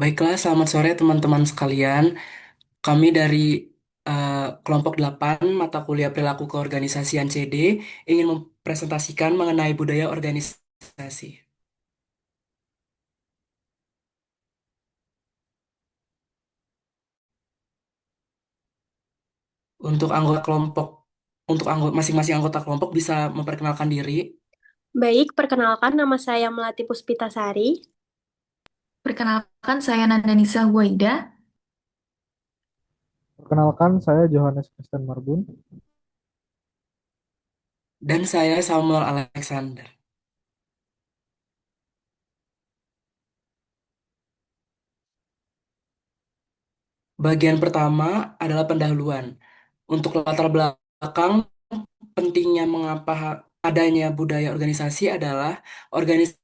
Baiklah, selamat sore teman-teman sekalian. Kami dari eh, kelompok 8 mata kuliah perilaku keorganisasian CD ingin mempresentasikan mengenai budaya organisasi. Untuk anggota kelompok, untuk anggota masing-masing anggota kelompok bisa memperkenalkan diri. Baik, perkenalkan nama saya Melati Puspitasari. Perkenalkan, saya Nandanisa Huwaida. Perkenalkan, saya Johannes Kristen Marbun. Dan saya Samuel Alexander. Bagian pertama adalah pendahuluan. Untuk latar belakang pentingnya mengapa adanya budaya organisasi adalah organisasi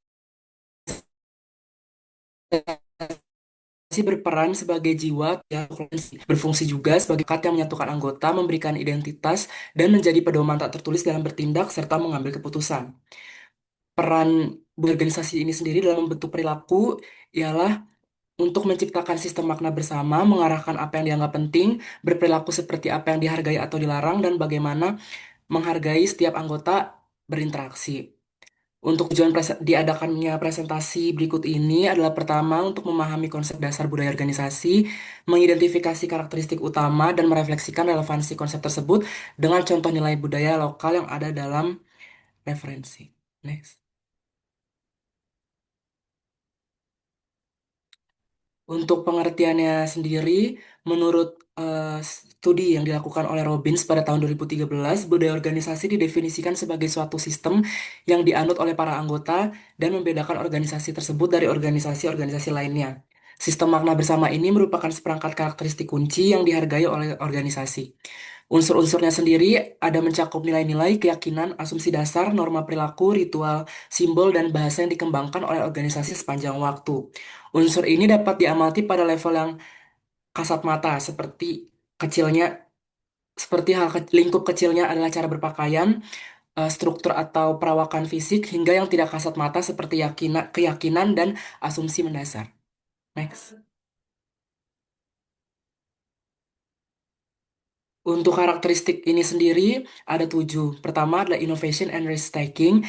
berperan sebagai jiwa yang berfungsi juga sebagai kat yang menyatukan anggota, memberikan identitas, dan menjadi pedoman tak tertulis dalam bertindak serta mengambil keputusan. Peran organisasi ini sendiri dalam membentuk perilaku ialah untuk menciptakan sistem makna bersama, mengarahkan apa yang dianggap penting, berperilaku seperti apa yang dihargai atau dilarang, dan bagaimana menghargai setiap anggota berinteraksi. Untuk tujuan diadakannya presentasi berikut ini adalah pertama untuk memahami konsep dasar budaya organisasi, mengidentifikasi karakteristik utama dan merefleksikan relevansi konsep tersebut dengan contoh nilai budaya lokal yang ada dalam referensi. Next. Untuk pengertiannya sendiri, menurut studi yang dilakukan oleh Robbins pada tahun 2013, budaya organisasi didefinisikan sebagai suatu sistem yang dianut oleh para anggota dan membedakan organisasi tersebut dari organisasi-organisasi lainnya. Sistem makna bersama ini merupakan seperangkat karakteristik kunci yang dihargai oleh organisasi. Unsur-unsurnya sendiri ada mencakup nilai-nilai, keyakinan, asumsi dasar, norma perilaku, ritual, simbol, dan bahasa yang dikembangkan oleh organisasi sepanjang waktu. Unsur ini dapat diamati pada level yang kasat mata, kecilnya, seperti lingkup kecilnya adalah cara berpakaian, struktur atau perawakan fisik, hingga yang tidak kasat mata seperti keyakinan dan asumsi mendasar. Next. Untuk karakteristik ini sendiri ada 7. Pertama adalah innovation and risk taking,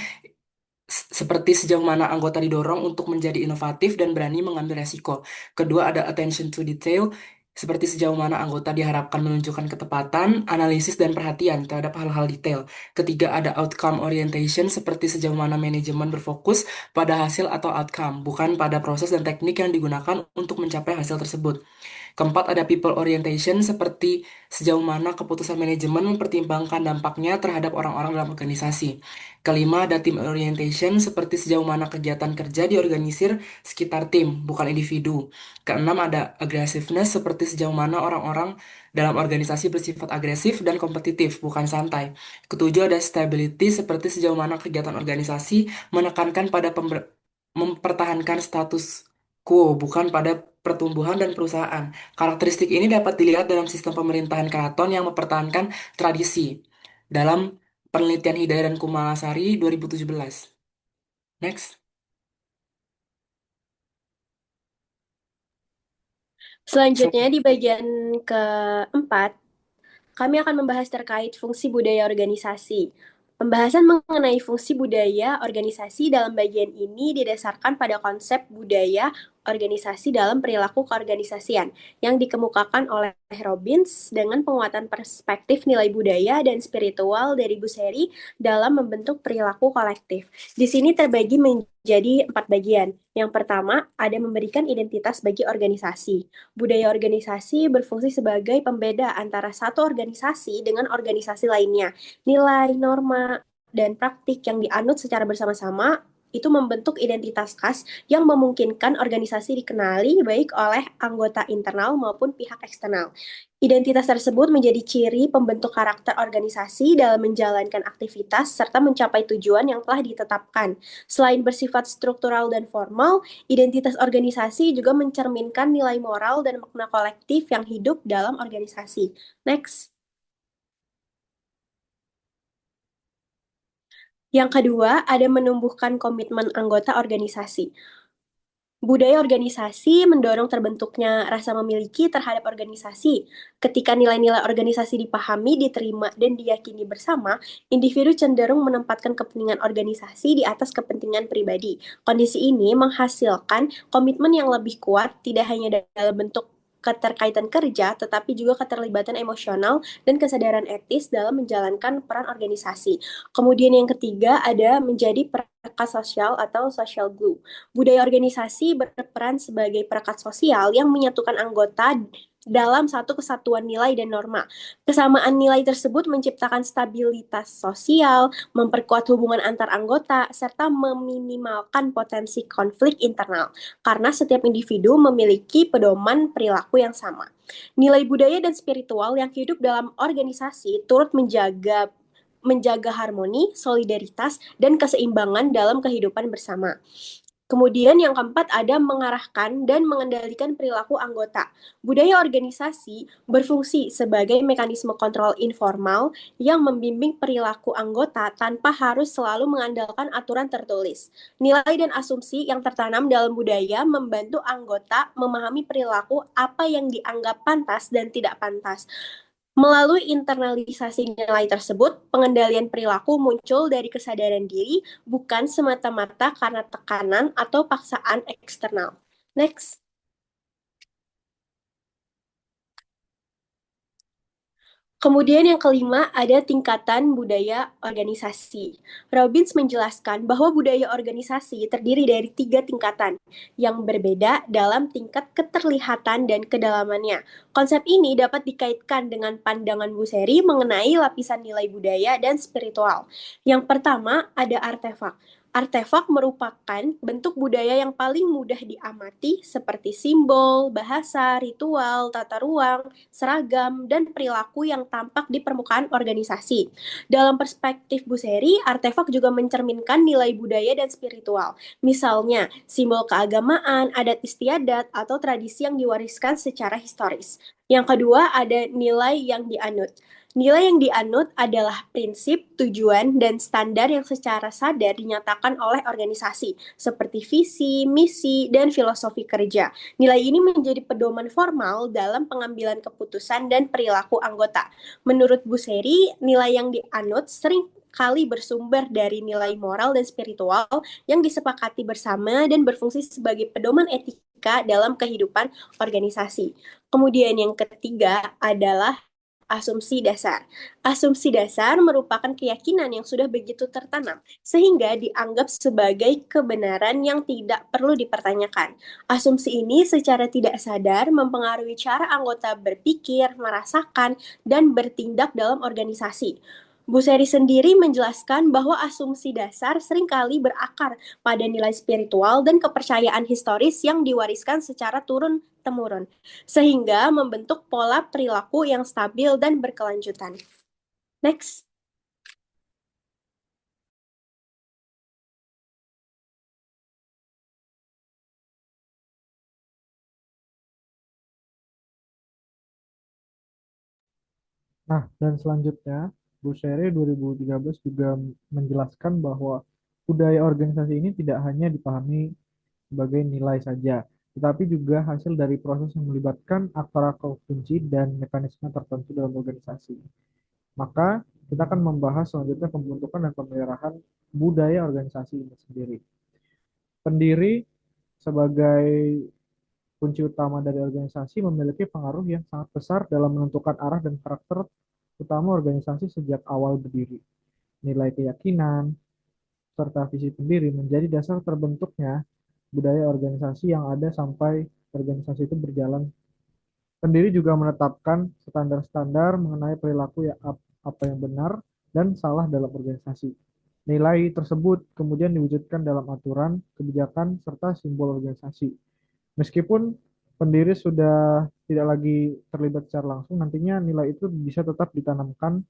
seperti sejauh mana anggota didorong untuk menjadi inovatif dan berani mengambil resiko. Kedua ada attention to detail, seperti sejauh mana anggota diharapkan menunjukkan ketepatan, analisis, dan perhatian terhadap hal-hal detail. Ketiga ada outcome orientation, seperti sejauh mana manajemen berfokus pada hasil atau outcome, bukan pada proses dan teknik yang digunakan untuk mencapai hasil tersebut. Keempat, ada people orientation, seperti sejauh mana keputusan manajemen mempertimbangkan dampaknya terhadap orang-orang dalam organisasi. Kelima, ada team orientation, seperti sejauh mana kegiatan kerja diorganisir sekitar tim, bukan individu. Keenam, ada aggressiveness, seperti sejauh mana orang-orang dalam organisasi bersifat agresif dan kompetitif, bukan santai. Ketujuh, ada stability, seperti sejauh mana kegiatan organisasi menekankan pada mempertahankan status quo, bukan pada pertumbuhan dan perusahaan. Karakteristik ini dapat dilihat dalam sistem pemerintahan keraton yang mempertahankan tradisi. Dalam penelitian Hidayah dan Kumalasari 2017. Next. Selanjutnya, di bagian keempat, kami akan membahas terkait fungsi budaya organisasi. Pembahasan mengenai fungsi budaya organisasi dalam bagian ini didasarkan pada konsep budaya organisasi dalam perilaku keorganisasian yang dikemukakan oleh Robbins dengan penguatan perspektif nilai budaya dan spiritual dari Buseri dalam membentuk perilaku kolektif. Di sini terbagi menjadi 4 bagian. Yang pertama, ada memberikan identitas bagi organisasi. Budaya organisasi berfungsi sebagai pembeda antara satu organisasi dengan organisasi lainnya. Nilai, norma, dan praktik yang dianut secara bersama-sama itu membentuk identitas khas yang memungkinkan organisasi dikenali baik oleh anggota internal maupun pihak eksternal. Identitas tersebut menjadi ciri pembentuk karakter organisasi dalam menjalankan aktivitas serta mencapai tujuan yang telah ditetapkan. Selain bersifat struktural dan formal, identitas organisasi juga mencerminkan nilai moral dan makna kolektif yang hidup dalam organisasi. Next. Yang kedua, ada menumbuhkan komitmen anggota organisasi. Budaya organisasi mendorong terbentuknya rasa memiliki terhadap organisasi. Ketika nilai-nilai organisasi dipahami, diterima, dan diyakini bersama, individu cenderung menempatkan kepentingan organisasi di atas kepentingan pribadi. Kondisi ini menghasilkan komitmen yang lebih kuat, tidak hanya dalam bentuk keterkaitan kerja, tetapi juga keterlibatan emosional dan kesadaran etis dalam menjalankan peran organisasi. Kemudian yang ketiga ada menjadi perekat sosial atau social glue. Budaya organisasi berperan sebagai perekat sosial yang menyatukan anggota dalam satu kesatuan nilai dan norma. Kesamaan nilai tersebut menciptakan stabilitas sosial, memperkuat hubungan antar anggota, serta meminimalkan potensi konflik internal, karena setiap individu memiliki pedoman perilaku yang sama. Nilai budaya dan spiritual yang hidup dalam organisasi turut menjaga harmoni, solidaritas, dan keseimbangan dalam kehidupan bersama. Kemudian yang keempat ada mengarahkan dan mengendalikan perilaku anggota. Budaya organisasi berfungsi sebagai mekanisme kontrol informal yang membimbing perilaku anggota tanpa harus selalu mengandalkan aturan tertulis. Nilai dan asumsi yang tertanam dalam budaya membantu anggota memahami perilaku apa yang dianggap pantas dan tidak pantas. Melalui internalisasi nilai tersebut, pengendalian perilaku muncul dari kesadaran diri, bukan semata-mata karena tekanan atau paksaan eksternal. Next. Kemudian yang kelima ada tingkatan budaya organisasi. Robbins menjelaskan bahwa budaya organisasi terdiri dari 3 tingkatan yang berbeda dalam tingkat keterlihatan dan kedalamannya. Konsep ini dapat dikaitkan dengan pandangan Buseri mengenai lapisan nilai budaya dan spiritual. Yang pertama ada artefak. Artefak merupakan bentuk budaya yang paling mudah diamati seperti simbol, bahasa, ritual, tata ruang, seragam, dan perilaku yang tampak di permukaan organisasi. Dalam perspektif Buseri, artefak juga mencerminkan nilai budaya dan spiritual. Misalnya, simbol keagamaan, adat istiadat, atau tradisi yang diwariskan secara historis. Yang kedua, ada nilai yang dianut. Nilai yang dianut adalah prinsip, tujuan, dan standar yang secara sadar dinyatakan oleh organisasi, seperti visi, misi, dan filosofi kerja. Nilai ini menjadi pedoman formal dalam pengambilan keputusan dan perilaku anggota. Menurut Buseri, nilai yang dianut sering kali bersumber dari nilai moral dan spiritual yang disepakati bersama dan berfungsi sebagai pedoman etika dalam kehidupan organisasi. Kemudian yang ketiga adalah asumsi dasar. Asumsi dasar merupakan keyakinan yang sudah begitu tertanam, sehingga dianggap sebagai kebenaran yang tidak perlu dipertanyakan. Asumsi ini secara tidak sadar mempengaruhi cara anggota berpikir, merasakan, dan bertindak dalam organisasi. Bu Seri sendiri menjelaskan bahwa asumsi dasar seringkali berakar pada nilai spiritual dan kepercayaan historis yang diwariskan secara turun-temurun, sehingga membentuk pola perilaku yang stabil dan berkelanjutan. Next. Nah, dan selanjutnya, Bu Seri 2013 juga menjelaskan bahwa budaya organisasi ini tidak hanya dipahami sebagai nilai saja, tetapi juga hasil dari proses yang melibatkan aktor-aktor kunci dan mekanisme tertentu dalam organisasi. Maka, kita akan membahas selanjutnya pembentukan dan pemeliharaan budaya organisasi ini sendiri. Pendiri sebagai kunci utama dari organisasi memiliki pengaruh yang sangat besar dalam menentukan arah dan karakter utama organisasi sejak awal berdiri. Nilai keyakinan, serta visi pendiri menjadi dasar terbentuknya budaya organisasi yang ada sampai organisasi itu berjalan. Pendiri juga menetapkan standar-standar mengenai perilaku apa yang benar dan salah dalam organisasi. Nilai tersebut kemudian diwujudkan dalam aturan, kebijakan, serta simbol organisasi. Meskipun pendiri sudah tidak lagi terlibat secara langsung, nantinya nilai itu bisa tetap ditanamkan,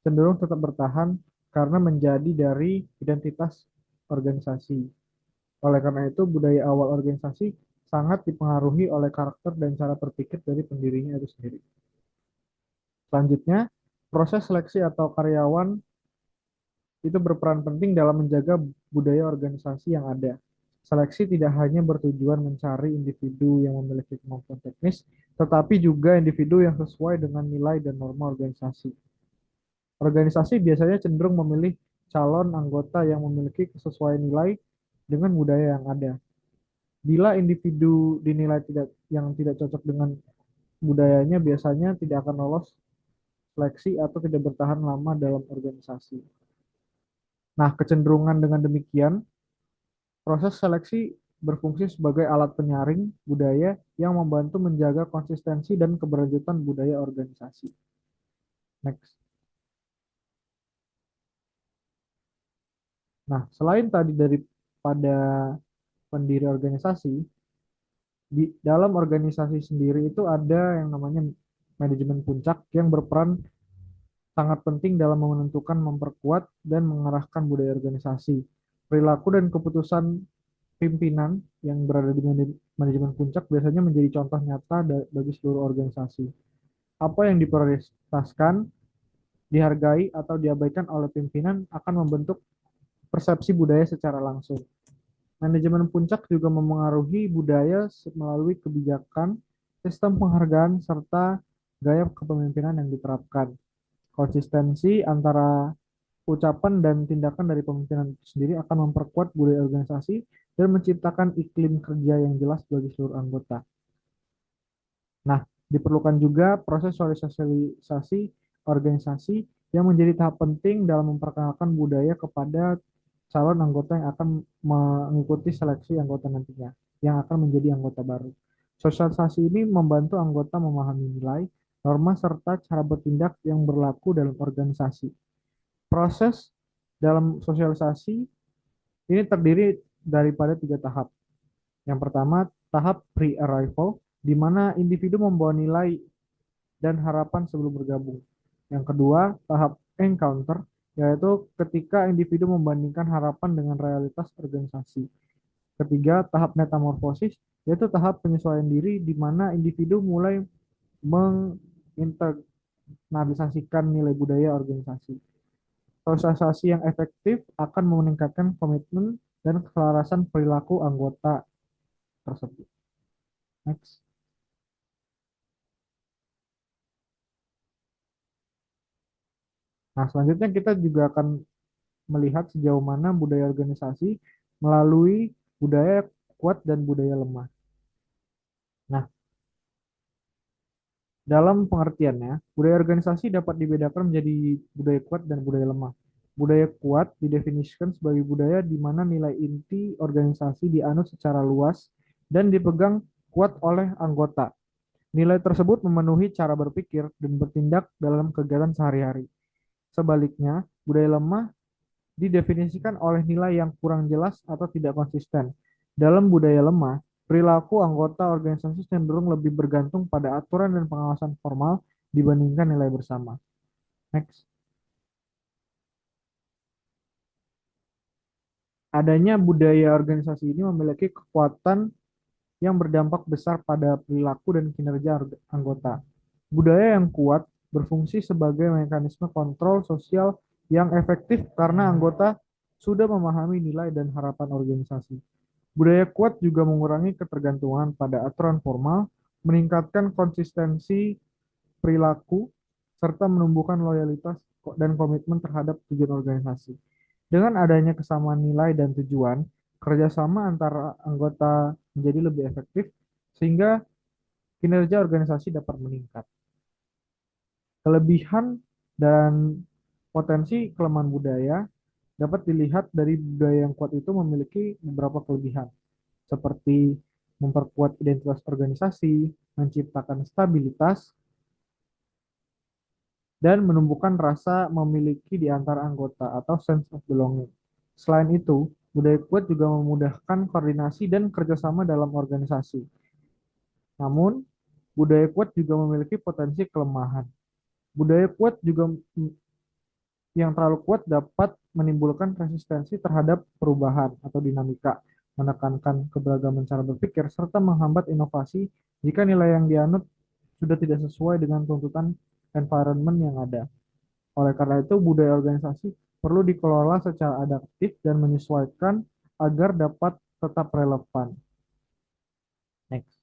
cenderung tetap bertahan karena menjadi dari identitas organisasi. Oleh karena itu, budaya awal organisasi sangat dipengaruhi oleh karakter dan cara berpikir dari pendirinya itu sendiri. Selanjutnya, proses seleksi atau karyawan itu berperan penting dalam menjaga budaya organisasi yang ada. Seleksi tidak hanya bertujuan mencari individu yang memiliki kemampuan teknis, tetapi juga individu yang sesuai dengan nilai dan norma organisasi. Organisasi biasanya cenderung memilih calon anggota yang memiliki kesesuaian nilai dengan budaya yang ada. Bila individu dinilai tidak cocok dengan budayanya, biasanya tidak akan lolos seleksi atau tidak bertahan lama dalam organisasi. Nah, kecenderungan dengan demikian, proses seleksi berfungsi sebagai alat penyaring budaya yang membantu menjaga konsistensi dan keberlanjutan budaya organisasi. Next. Nah, selain tadi daripada pendiri organisasi, di dalam organisasi sendiri itu ada yang namanya manajemen puncak yang berperan sangat penting dalam menentukan, memperkuat, dan mengarahkan budaya organisasi. Perilaku dan keputusan pimpinan yang berada di manajemen puncak biasanya menjadi contoh nyata bagi seluruh organisasi. Apa yang diprioritaskan, dihargai, atau diabaikan oleh pimpinan akan membentuk persepsi budaya secara langsung. Manajemen puncak juga memengaruhi budaya melalui kebijakan, sistem penghargaan, serta gaya kepemimpinan yang diterapkan. Konsistensi antara ucapan dan tindakan dari pemimpinan itu sendiri akan memperkuat budaya organisasi dan menciptakan iklim kerja yang jelas bagi seluruh anggota. Nah, diperlukan juga proses sosialisasi organisasi yang menjadi tahap penting dalam memperkenalkan budaya kepada calon anggota yang akan mengikuti seleksi anggota nantinya, yang akan menjadi anggota baru. Sosialisasi ini membantu anggota memahami nilai, norma, serta cara bertindak yang berlaku dalam organisasi. Proses dalam sosialisasi ini terdiri daripada 3 tahap. Yang pertama, tahap pre-arrival, di mana individu membawa nilai dan harapan sebelum bergabung. Yang kedua, tahap encounter, yaitu ketika individu membandingkan harapan dengan realitas organisasi. Ketiga, tahap metamorfosis, yaitu tahap penyesuaian diri di mana individu mulai menginternalisasikan nilai budaya organisasi. Sosialisasi yang efektif akan meningkatkan komitmen dan keselarasan perilaku anggota tersebut. Next. Nah, selanjutnya kita juga akan melihat sejauh mana budaya organisasi melalui budaya kuat dan budaya lemah. Nah, dalam pengertiannya, budaya organisasi dapat dibedakan menjadi budaya kuat dan budaya lemah. Budaya kuat didefinisikan sebagai budaya di mana nilai inti organisasi dianut secara luas dan dipegang kuat oleh anggota. Nilai tersebut memenuhi cara berpikir dan bertindak dalam kegiatan sehari-hari. Sebaliknya, budaya lemah didefinisikan oleh nilai yang kurang jelas atau tidak konsisten. Dalam budaya lemah, perilaku anggota organisasi cenderung lebih bergantung pada aturan dan pengawasan formal dibandingkan nilai bersama. Next. Adanya budaya organisasi ini memiliki kekuatan yang berdampak besar pada perilaku dan kinerja anggota. Budaya yang kuat berfungsi sebagai mekanisme kontrol sosial yang efektif karena anggota sudah memahami nilai dan harapan organisasi. Budaya kuat juga mengurangi ketergantungan pada aturan formal, meningkatkan konsistensi perilaku, serta menumbuhkan loyalitas dan komitmen terhadap tujuan organisasi. Dengan adanya kesamaan nilai dan tujuan, kerjasama antara anggota menjadi lebih efektif, sehingga kinerja organisasi dapat meningkat. Kelebihan dan potensi kelemahan budaya dapat dilihat dari budaya yang kuat itu memiliki beberapa kelebihan, seperti memperkuat identitas organisasi, menciptakan stabilitas, dan menumbuhkan rasa memiliki di antara anggota atau sense of belonging. Selain itu, budaya kuat juga memudahkan koordinasi dan kerjasama dalam organisasi. Namun, budaya kuat juga memiliki potensi kelemahan. Budaya kuat juga yang terlalu kuat dapat menimbulkan resistensi terhadap perubahan atau dinamika, menekankan keberagaman cara berpikir, serta menghambat inovasi jika nilai yang dianut sudah tidak sesuai dengan tuntutan environment yang ada. Oleh karena itu, budaya organisasi perlu dikelola secara adaptif dan menyesuaikan agar dapat tetap relevan. Next.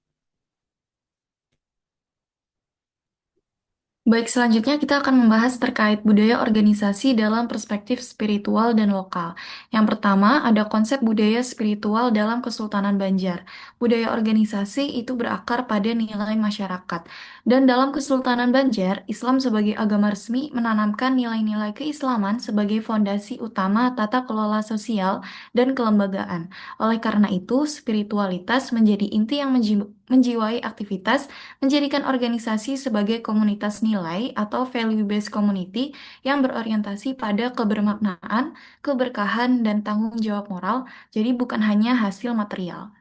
Baik, selanjutnya kita akan membahas terkait budaya organisasi dalam perspektif spiritual dan lokal. Yang pertama, ada konsep budaya spiritual dalam Kesultanan Banjar. Budaya organisasi itu berakar pada nilai masyarakat. Dan dalam Kesultanan Banjar, Islam sebagai agama resmi menanamkan nilai-nilai keislaman sebagai fondasi utama tata kelola sosial dan kelembagaan. Oleh karena itu, spiritualitas menjadi inti yang menjiwai aktivitas, menjadikan organisasi sebagai komunitas nilai atau value-based community yang berorientasi pada kebermaknaan, keberkahan, dan tanggung jawab moral, jadi bukan hanya hasil material.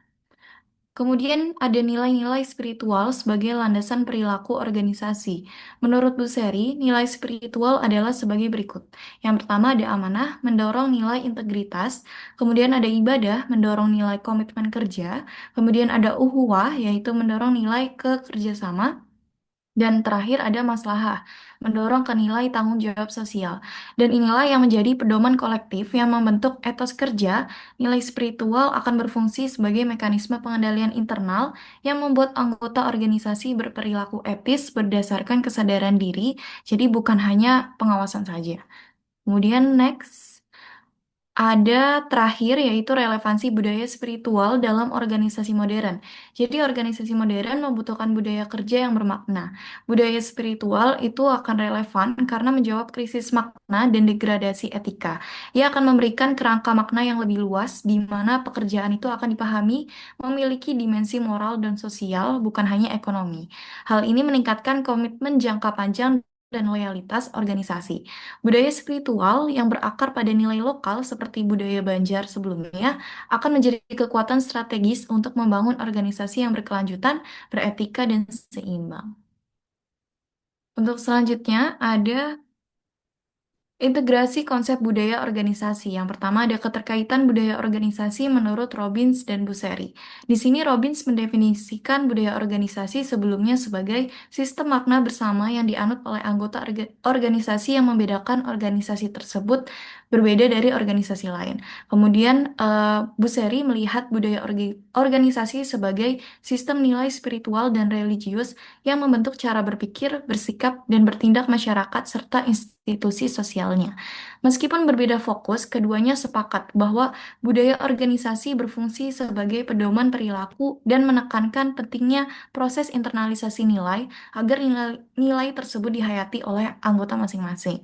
Kemudian ada nilai-nilai spiritual sebagai landasan perilaku organisasi. Menurut Buseri, nilai spiritual adalah sebagai berikut. Yang pertama ada amanah, mendorong nilai integritas. Kemudian ada ibadah, mendorong nilai komitmen kerja. Kemudian ada uhuwah, yaitu mendorong nilai kekerjasama. Dan terakhir ada maslahah, mendorong ke nilai tanggung jawab sosial. Dan inilah yang menjadi pedoman kolektif yang membentuk etos kerja. Nilai spiritual akan berfungsi sebagai mekanisme pengendalian internal yang membuat anggota organisasi berperilaku etis berdasarkan kesadaran diri, jadi bukan hanya pengawasan saja. Kemudian next. Ada terakhir yaitu relevansi budaya spiritual dalam organisasi modern. Jadi organisasi modern membutuhkan budaya kerja yang bermakna. Budaya spiritual itu akan relevan karena menjawab krisis makna dan degradasi etika. Ia akan memberikan kerangka makna yang lebih luas di mana pekerjaan itu akan dipahami memiliki dimensi moral dan sosial, bukan hanya ekonomi. Hal ini meningkatkan komitmen jangka panjang dan loyalitas organisasi. Budaya spiritual yang berakar pada nilai lokal seperti budaya Banjar sebelumnya akan menjadi kekuatan strategis untuk membangun organisasi yang berkelanjutan, beretika, dan seimbang. Untuk selanjutnya ada integrasi konsep budaya organisasi. Yang pertama ada keterkaitan budaya organisasi menurut Robbins dan Buseri. Di sini Robbins mendefinisikan budaya organisasi sebelumnya sebagai sistem makna bersama yang dianut oleh anggota organisasi yang membedakan organisasi tersebut berbeda dari organisasi lain. Kemudian Buseri melihat budaya organisasi sebagai sistem nilai spiritual dan religius yang membentuk cara berpikir, bersikap, dan bertindak masyarakat serta institusi sosialnya. Meskipun berbeda fokus, keduanya sepakat bahwa budaya organisasi berfungsi sebagai pedoman perilaku dan menekankan pentingnya proses internalisasi nilai agar nilai tersebut dihayati oleh anggota masing-masing.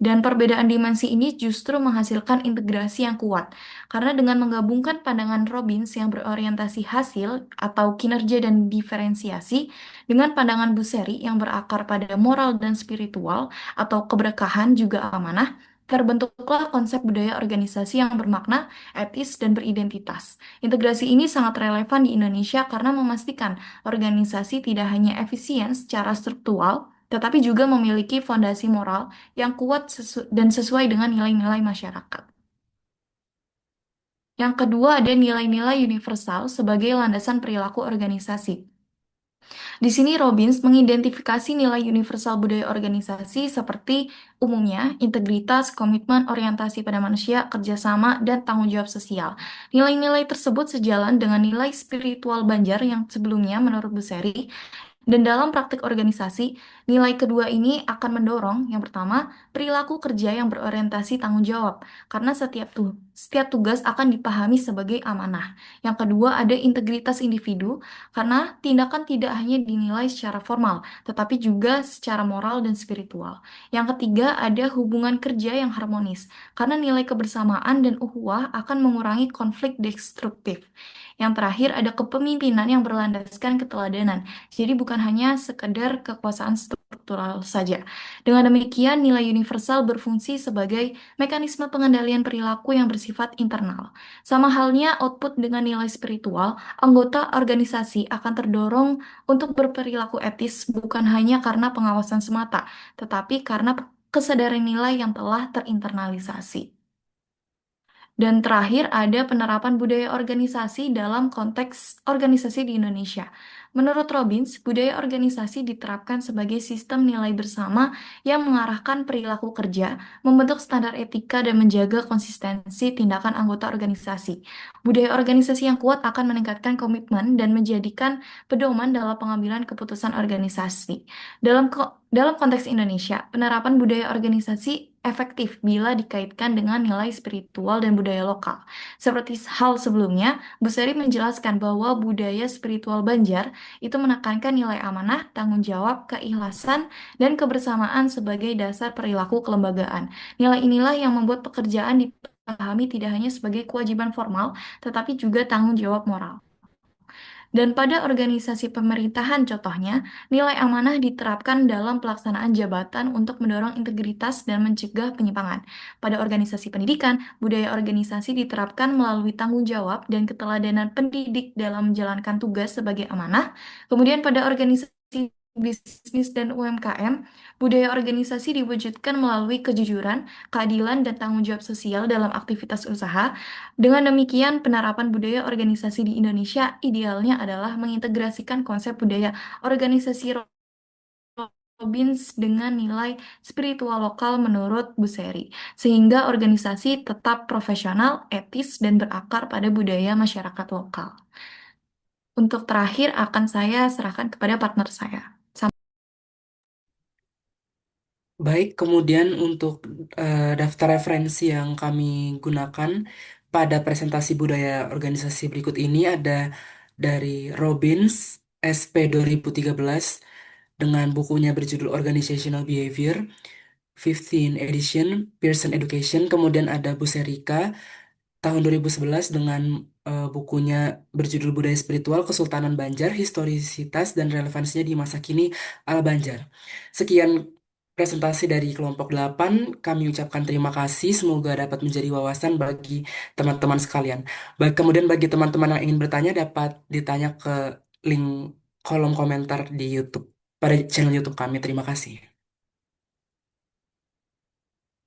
Dan perbedaan dimensi ini justru menghasilkan integrasi yang kuat, karena dengan menggabungkan pandangan Robbins yang berorientasi hasil atau kinerja dan diferensiasi dengan pandangan Buseri yang berakar pada moral dan spiritual atau keberkahan juga amanah, terbentuklah konsep budaya organisasi yang bermakna, etis, dan beridentitas. Integrasi ini sangat relevan di Indonesia karena memastikan organisasi tidak hanya efisien secara struktural, tetapi juga memiliki fondasi moral yang kuat dan sesuai dengan nilai-nilai masyarakat. Yang kedua ada nilai-nilai universal sebagai landasan perilaku organisasi. Di sini Robbins mengidentifikasi nilai universal budaya organisasi seperti umumnya integritas, komitmen, orientasi pada manusia, kerjasama, dan tanggung jawab sosial. Nilai-nilai tersebut sejalan dengan nilai spiritual Banjar yang sebelumnya menurut Buseri. Dan dalam praktik organisasi, nilai kedua ini akan mendorong, yang pertama, perilaku kerja yang berorientasi tanggung jawab, karena setiap tugas akan dipahami sebagai amanah. Yang kedua, ada integritas individu, karena tindakan tidak hanya dinilai secara formal, tetapi juga secara moral dan spiritual. Yang ketiga, ada hubungan kerja yang harmonis, karena nilai kebersamaan dan ukhuwah akan mengurangi konflik destruktif. Yang terakhir, ada kepemimpinan yang berlandaskan keteladanan. Jadi bukan hanya sekedar kekuasaan struktural saja. Dengan demikian, nilai universal berfungsi sebagai mekanisme pengendalian perilaku yang bersifat internal. Sama halnya output dengan nilai spiritual, anggota organisasi akan terdorong untuk berperilaku etis bukan hanya karena pengawasan semata, tetapi karena kesadaran nilai yang telah terinternalisasi. Dan terakhir ada penerapan budaya organisasi dalam konteks organisasi di Indonesia. Menurut Robbins, budaya organisasi diterapkan sebagai sistem nilai bersama yang mengarahkan perilaku kerja, membentuk standar etika, dan menjaga konsistensi tindakan anggota organisasi. Budaya organisasi yang kuat akan meningkatkan komitmen dan menjadikan pedoman dalam pengambilan keputusan organisasi. Dalam konteks Indonesia, penerapan budaya organisasi efektif bila dikaitkan dengan nilai spiritual dan budaya lokal. Seperti hal sebelumnya, Bu Seri menjelaskan bahwa budaya spiritual Banjar itu menekankan nilai amanah, tanggung jawab, keikhlasan, dan kebersamaan sebagai dasar perilaku kelembagaan. Nilai inilah yang membuat pekerjaan dipahami tidak hanya sebagai kewajiban formal, tetapi juga tanggung jawab moral. Dan pada organisasi pemerintahan contohnya, nilai amanah diterapkan dalam pelaksanaan jabatan untuk mendorong integritas dan mencegah penyimpangan. Pada organisasi pendidikan, budaya organisasi diterapkan melalui tanggung jawab dan keteladanan pendidik dalam menjalankan tugas sebagai amanah. Kemudian pada organisasi bisnis dan UMKM, budaya organisasi diwujudkan melalui kejujuran, keadilan, dan tanggung jawab sosial dalam aktivitas usaha. Dengan demikian, penerapan budaya organisasi di Indonesia idealnya adalah mengintegrasikan konsep budaya organisasi Robbins dengan nilai spiritual lokal menurut Bu Seri, sehingga organisasi tetap profesional, etis, dan berakar pada budaya masyarakat lokal. Untuk terakhir akan saya serahkan kepada partner saya. Baik, kemudian untuk daftar referensi yang kami gunakan pada presentasi budaya organisasi berikut ini ada dari Robbins, SP 2013, dengan bukunya berjudul Organizational Behavior, 15 edition, Pearson Education. Kemudian ada Bu Serika, tahun 2011 dengan bukunya berjudul Budaya Spiritual Kesultanan Banjar, Historisitas dan Relevansinya di Masa Kini Ala Banjar. Sekian presentasi dari kelompok 8. Kami ucapkan terima kasih. Semoga dapat menjadi wawasan bagi teman-teman sekalian. Kemudian bagi teman-teman yang ingin bertanya dapat ditanya ke link kolom komentar di YouTube pada channel YouTube kami. Terima kasih.